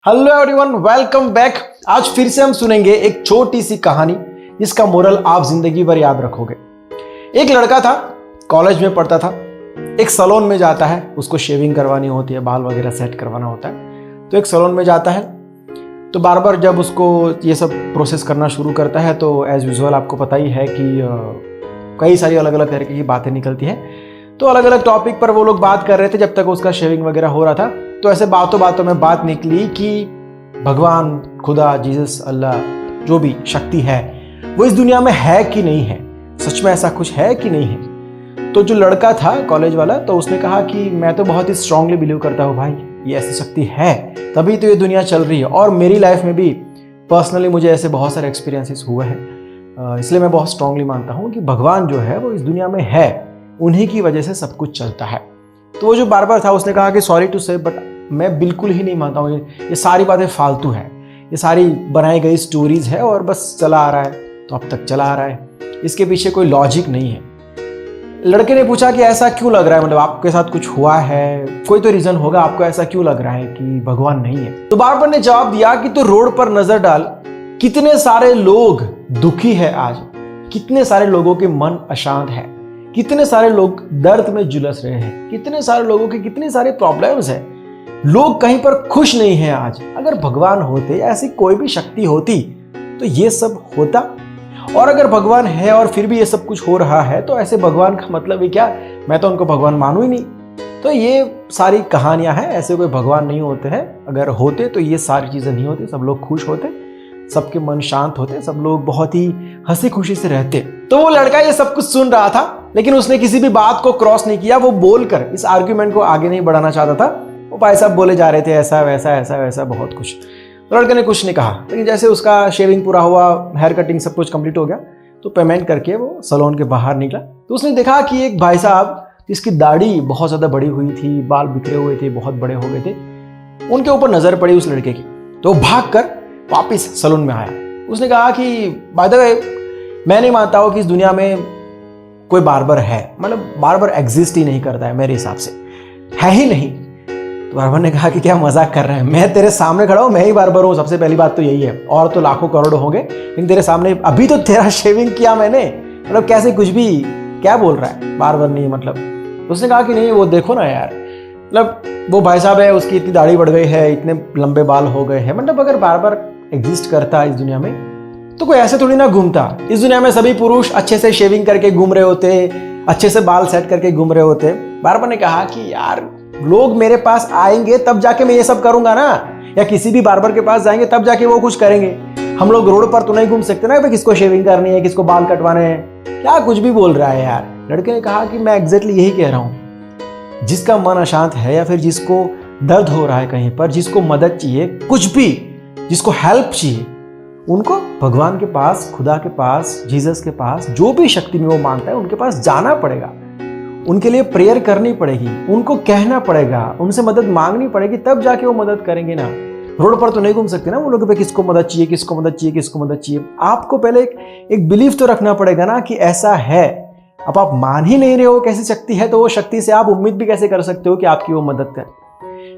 Hello everyone, welcome back. आज फिर से हम सुनेंगे एक छोटी सी कहानी जिसका मोरल आप जिंदगी भर याद रखोगे। एक लड़का था, कॉलेज में पढ़ता था, एक सैलून में जाता है, उसको शेविंग करवानी होती है, बाल वगैरह सेट करवाना होता है। तो एक सैलून में जाता है, तो बार बार जब उसको ये सब प्रोसेस करना शुरू करता है तो एज यूजुअल आपको पता ही है कि कई सारी अलग अलग तरीके की बातें निकलती हैं। तो अलग अलग टॉपिक पर वो लोग बात कर रहे थे जब तक उसका शेविंग वगैरह हो रहा था। तो ऐसे बातों बातों में बात निकली कि भगवान, खुदा, जीसस, अल्लाह, जो भी शक्ति है वो इस दुनिया में है कि नहीं है, सच में ऐसा कुछ है कि नहीं है। तो जो लड़का था कॉलेज वाला, तो उसने कहा कि मैं तो बहुत ही स्ट्रांगली बिलीव करता हूँ भाई, ये ऐसी शक्ति है तभी तो ये दुनिया चल रही है, और मेरी लाइफ में भी पर्सनली मुझे ऐसे बहुत सारे एक्सपीरियंसेस हुए हैं। इसलिए मैं बहुत स्ट्रांगली मानता हूँ कि भगवान जो है वो इस दुनिया में है, उन्हीं की वजह से सब कुछ चलता है। तो वो जो बार बार था उसने कहा कि सॉरी टू से, बट मैं बिल्कुल ही नहीं मानता हूँ, ये सारी बातें फालतू है, ये सारी बनाई गई स्टोरीज है और बस चला आ रहा है, तो अब तक चला आ रहा है, इसके पीछे कोई लॉजिक नहीं है। लड़के ने पूछा कि ऐसा क्यों लग रहा है, मतलब आपके साथ कुछ हुआ है, कोई तो रीजन होगा, आपको ऐसा क्यों लग रहा है कि भगवान नहीं है। तो बार ने जवाब दिया कि तो रोड पर नजर डाल, कितने सारे लोग दुखी है आज, कितने सारे लोगों के मन अशांत है, कितने सारे लोग दर्द में झुलस रहे हैं, कितने सारे लोगों के कितने सारे प्रॉब्लम्स हैं, लोग कहीं पर खुश नहीं हैं आज। अगर भगवान होते, ऐसी कोई भी शक्ति होती तो ये सब होता। और अगर भगवान है और फिर भी ये सब कुछ हो रहा है तो ऐसे भगवान का मतलब ही क्या, मैं तो उनको भगवान मानू ही नहीं। तो ये सारी कहानियां हैं, ऐसे कोई भगवान नहीं होते हैं। अगर होते तो ये सारी चीजें नहीं होती, सब लोग खुश होते, सबके मन शांत होते, सब लोग बहुत ही हंसी खुशी से रहते। तो वो लड़का ये सब कुछ सुन रहा था, लेकिन उसने किसी भी बात को क्रॉस नहीं किया। वो बोलकर इस आर्ग्यूमेंट को आगे नहीं बढ़ाना चाहता था। वो भाई साहब बोले जा रहे थे ऐसा वैसा ऐसा वैसा बहुत कुछ। तो लड़के ने कुछ नहीं कहा, लेकिन जैसे उसका शेविंग पूरा हुआ, हेयर कटिंग सब कुछ कंप्लीट हो गया, तो पेमेंट करके वो सैलून के बाहर निकला। तो उसने देखा कि एक भाई साहब जिसकी दाढ़ी बहुत ज्यादा बड़ी हुई थी, बाल बिखरे हुए थे, बहुत बड़े हो गए थे, उनके ऊपर नजर पड़ी उस लड़के की। तो भाग कर वापिस सैलून में आया। उसने कहा कि बाय द वे, मैं नहीं मानता हूं कि इस दुनिया में कोई बार्बर है, मतलब बार्बर एग्जिस्ट ही नहीं करता है, मेरे हिसाब से है ही नहीं। तो बार्बर ने कहा कि क्या मजाक कर रहे हैं, मैं तेरे सामने खड़ा हूं, मैं ही बार्बर हूं, सबसे पहली बात तो यही है, और तो लाखों करोड़ों होंगे, लेकिन तेरे सामने अभी तो तेरा शेविंग किया मैंने, मतलब कैसे कुछ भी क्या बोल रहा है, बार्बर नहीं मतलब। उसने कहा कि नहीं, वो देखो ना यार, मतलब वो भाई साहब है, उसकी इतनी दाढ़ी बढ़ गई है, इतने लंबे बाल हो गए हैं, मतलब अगर बार्बर एग्जिस्ट करता है इस दुनिया में तो कोई ऐसे थोड़ी ना घूमता। इस दुनिया में सभी पुरुष अच्छे से शेविंग करके घूम रहे होते, अच्छे से बाल सेट करके घूम रहे होते। बार्बर ने कहा कि यार, लोग मेरे पास आएंगे तब जाके मैं ये सब करूंगा ना, या किसी भी बार्बर के पास जाएंगे तब जाके वो कुछ करेंगे। हम लोग रोड पर तो नहीं घूम सकते ना, किसको शेविंग करनी है, किसको बाल कटवाने हैं, क्या कुछ भी बोल रहा है यार। लड़के ने कहा कि मैं एग्जैक्टली यही कह रहा हूं, जिसका मन अशांत है या फिर जिसको दर्द हो रहा है कहीं पर, जिसको मदद चाहिए, कुछ भी जिसको हेल्प चाहिए, उनको भगवान के पास, खुदा के पास, जीसस के पास, जो भी शक्ति में वो मानता है उनके पास जाना पड़ेगा, उनके लिए प्रेयर करनी पड़ेगी, उनको कहना पड़ेगा, उनसे मदद मांगनी पड़ेगी, तब जाके वो मदद करेंगे ना। रोड पर तो नहीं घूम सकते ना वो लोग पे, किसको मदद चाहिए, किसको मदद चाहिए, किसको मदद चाहिए। आपको पहले एक बिलीफ तो रखना पड़ेगा ना कि ऐसा है। अब आप मान ही नहीं रहे हो कैसी शक्ति है, तो वो शक्ति से आप उम्मीद भी कैसे कर सकते हो कि आपकी वो मदद करे।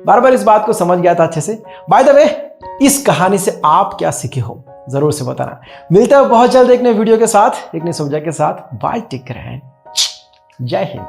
बार बार इस बात को समझ गया था अच्छे से। बाय द वे, इस कहानी से आप क्या सीखे हो जरूर से बताना। मिलता है बहुत जल्द एक नए वीडियो के साथ, एक नए सब्जेक्ट के साथ। बाय, टेक केयर, जय हिंद।